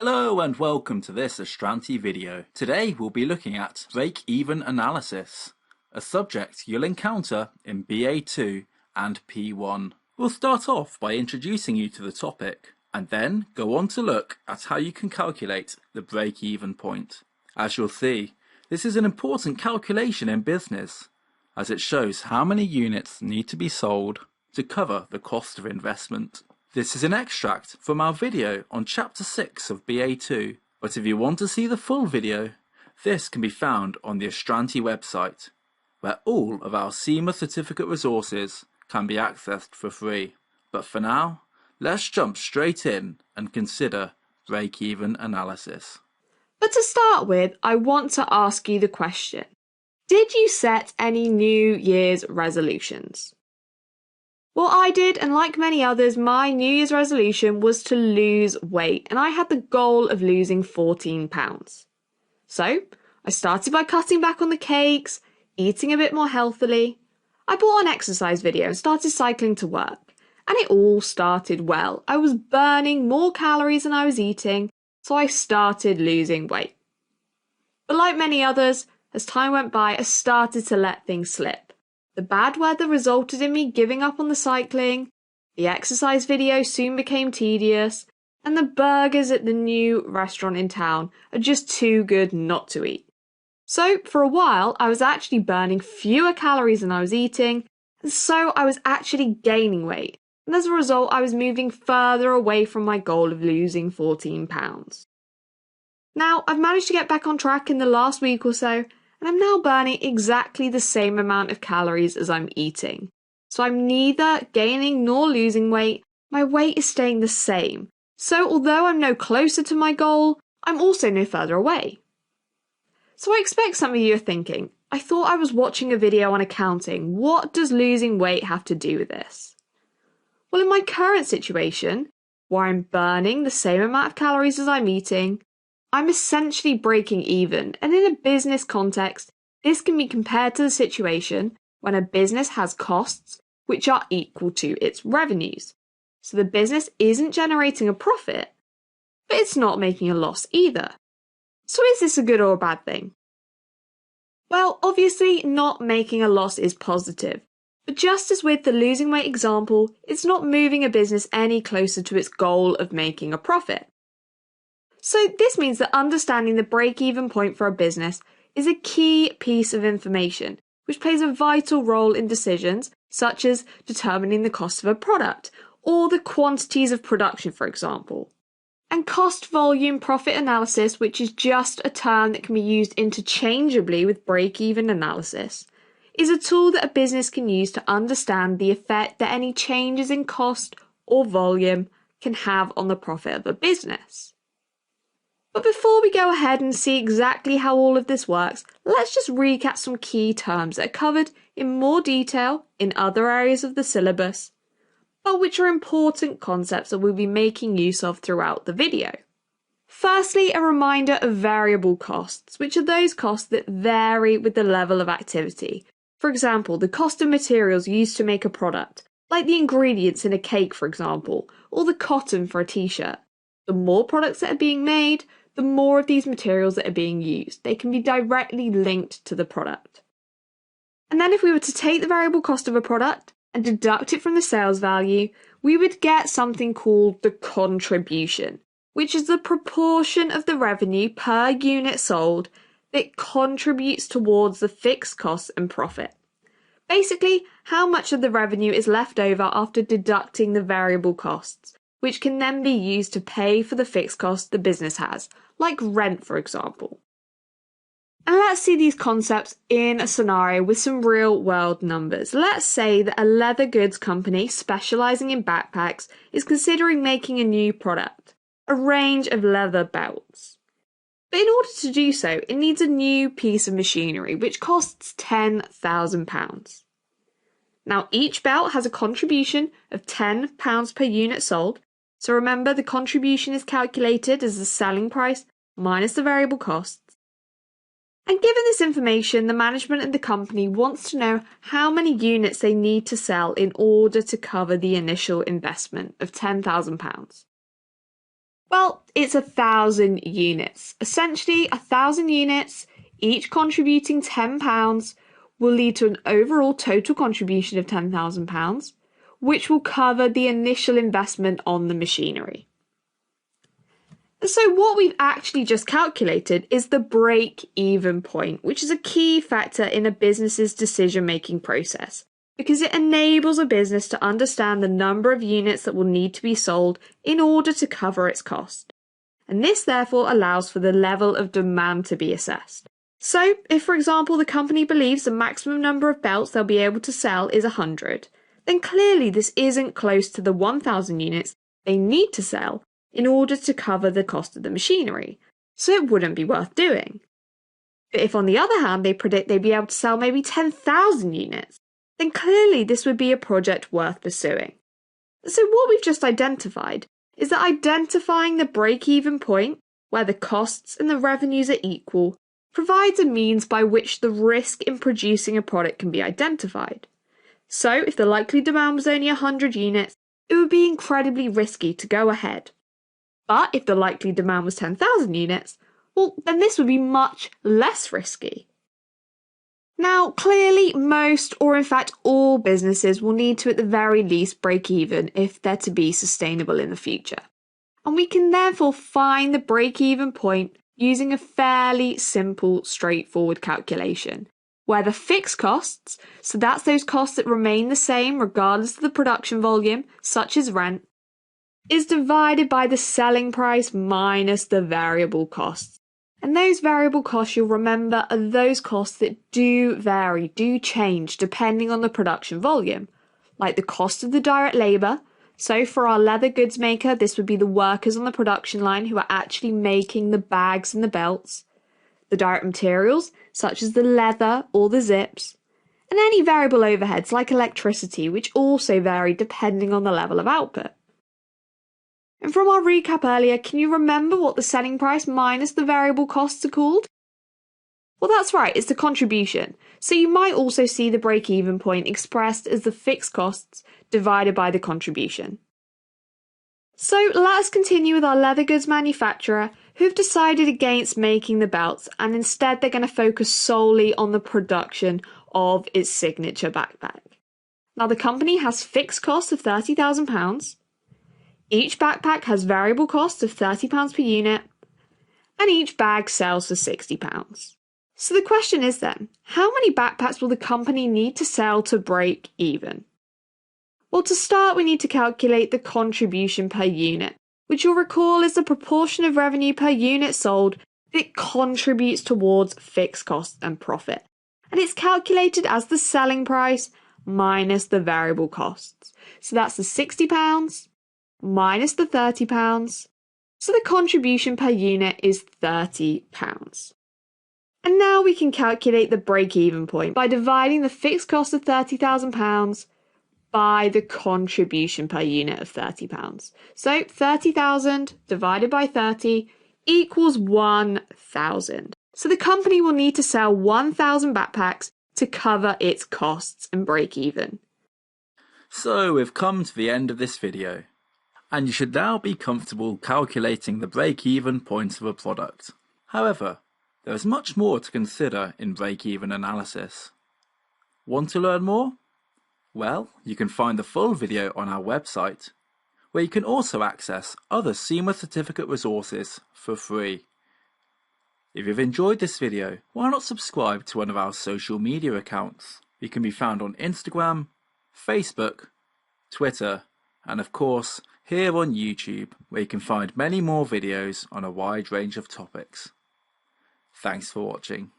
Hello and welcome to this Astranti video. Today we'll be looking at break-even analysis, a subject you'll encounter in BA2 and P1. We'll start off by introducing you to the topic and then go on to look at how you can calculate the break-even point. As you'll see, this is an important calculation in business as it shows how many units need to be sold to cover the cost of investment. This is an extract from our video on Chapter 6 of BA2, but if you want to see the full video, this can be found on the Astranti website, where all of our CIMA Certificate resources can be accessed for free. But for now, let's jump straight in and consider break-even analysis. But to start with, I want to ask you the question, did you set any New Year's resolutions? Well, I did, and like many others, my New Year's resolution was to lose weight, and I had the goal of losing 14 pounds. So, I started by cutting back on the cakes, eating a bit more healthily. I bought an exercise video and started cycling to work, and it all started well. I was burning more calories than I was eating, so I started losing weight. But like many others, as time went by, I started to let things slip. The bad weather resulted in me giving up on the cycling, the exercise video soon became tedious, and the burgers at the new restaurant in town are just too good not to eat. So, for a while, I was actually burning fewer calories than I was eating, and so I was actually gaining weight, and as a result, I was moving further away from my goal of losing 14 pounds. Now, I've managed to get back on track in the last week or so, and I'm now burning exactly the same amount of calories as I'm eating. So I'm neither gaining nor losing weight, my weight is staying the same. So although I'm no closer to my goal, I'm also no further away. So I expect some of you are thinking, I thought I was watching a video on accounting, what does losing weight have to do with this? Well, in my current situation, where I'm burning the same amount of calories as I'm eating, I'm essentially breaking even, and in a business context, this can be compared to the situation when a business has costs which are equal to its revenues. So the business isn't generating a profit, but it's not making a loss either. So is this a good or a bad thing? Well, obviously not making a loss is positive, but just as with the losing weight example, it's not moving a business any closer to its goal of making a profit. So this means that understanding the break-even point for a business is a key piece of information, which plays a vital role in decisions such as determining the cost of a product, or the quantities of production, for example. And cost volume profit analysis, which is just a term that can be used interchangeably with break-even analysis, is a tool that a business can use to understand the effect that any changes in cost or volume can have on the profit of a business. But before we go ahead and see exactly how all of this works, let's just recap some key terms that are covered in more detail in other areas of the syllabus, but which are important concepts that we'll be making use of throughout the video. Firstly, a reminder of variable costs, which are those costs that vary with the level of activity. For example, the cost of materials used to make a product, like the ingredients in a cake, for example, or the cotton for a t-shirt. The more products that are being made, the more of these materials that are being used. They can be directly linked to the product. And then if we were to take the variable cost of a product and deduct it from the sales value, we would get something called the contribution, which is the proportion of the revenue per unit sold that contributes towards the fixed costs and profit. Basically, how much of the revenue is left over after deducting the variable costs, which can then be used to pay for the fixed costs the business has, like rent, for example. And let's see these concepts in a scenario with some real-world numbers. Let's say that a leather goods company specialising in backpacks is considering making a new product, a range of leather belts. But in order to do so, it needs a new piece of machinery, which costs £10,000. Now, each belt has a contribution of £10 per unit sold, so remember the contribution is calculated as the selling price minus the variable costs. And given this information, the management of the company wants to know how many units they need to sell in order to cover the initial investment of £10,000. Well, it's 1,000 units. Essentially, 1,000 units, each contributing £10, will lead to an overall total contribution of £10,000, which will cover the initial investment on the machinery. So what we've actually just calculated is the break-even point, which is a key factor in a business's decision-making process, because it enables a business to understand the number of units that will need to be sold in order to cover its cost. And this therefore allows for the level of demand to be assessed. So, if for example the company believes the maximum number of belts they'll be able to sell is 100, then clearly this isn't close to the 1,000 units they need to sell in order to cover the cost of the machinery, so it wouldn't be worth doing. But if on the other hand they predict they'd be able to sell maybe 10,000 units, then clearly this would be a project worth pursuing. So what we've just identified is that identifying the break-even point, where the costs and the revenues are equal, provides a means by which the risk in producing a product can be identified. So if the likely demand was only 100 units, it would be incredibly risky to go ahead. But if the likely demand was 10,000 units, well, then this would be much less risky. Now, clearly, most, or in fact all businesses will need to at the very least break even if they're to be sustainable in the future. And we can therefore find the break-even point using a fairly simple, straightforward calculation, where the fixed costs, so that's those costs that remain the same regardless of the production volume, such as rent, is divided by the selling price minus the variable costs. And those variable costs, you'll remember, are those costs that do vary, do change depending on the production volume, like the cost of the direct labour. So for our leather goods maker, this would be the workers on the production line who are actually making the bags and the belts, the direct materials, such as the leather or the zips, and any variable overheads like electricity, which also vary depending on the level of output. And from our recap earlier, can you remember what the selling price minus the variable costs are called? Well, that's right, it's the contribution. So you might also see the break-even point expressed as the fixed costs divided by the contribution. So let us continue with our leather goods manufacturer who've decided against making the belts, and instead they're going to focus solely on the production of its signature backpack. Now the company has fixed costs of £30,000. Each backpack has variable costs of £30 per unit, and each bag sells for £60. So the question is then, how many backpacks will the company need to sell to break even? Well, to start, we need to calculate the contribution per unit, which you'll recall is the proportion of revenue per unit sold that contributes towards fixed costs and profit. And it's calculated as the selling price minus the variable costs. So that's the £60 minus the £30, so the contribution per unit is £30. And now we can calculate the break-even point by dividing the fixed cost of £30,000 by the contribution per unit of £30. So 30,000 divided by 30 equals 1,000. So the company will need to sell 1,000 backpacks to cover its costs and break even. So we've come to the end of this video, and you should now be comfortable calculating the break-even point of a product. However, there is much more to consider in break-even analysis. Want to learn more? Well, you can find the full video on our website, where you can also access other CIMA Certificate resources for free. If you've enjoyed this video, why not subscribe to one of our social media accounts? We can be found on Instagram, Facebook, Twitter, and of course, here on YouTube, where you can find many more videos on a wide range of topics. Thanks for watching.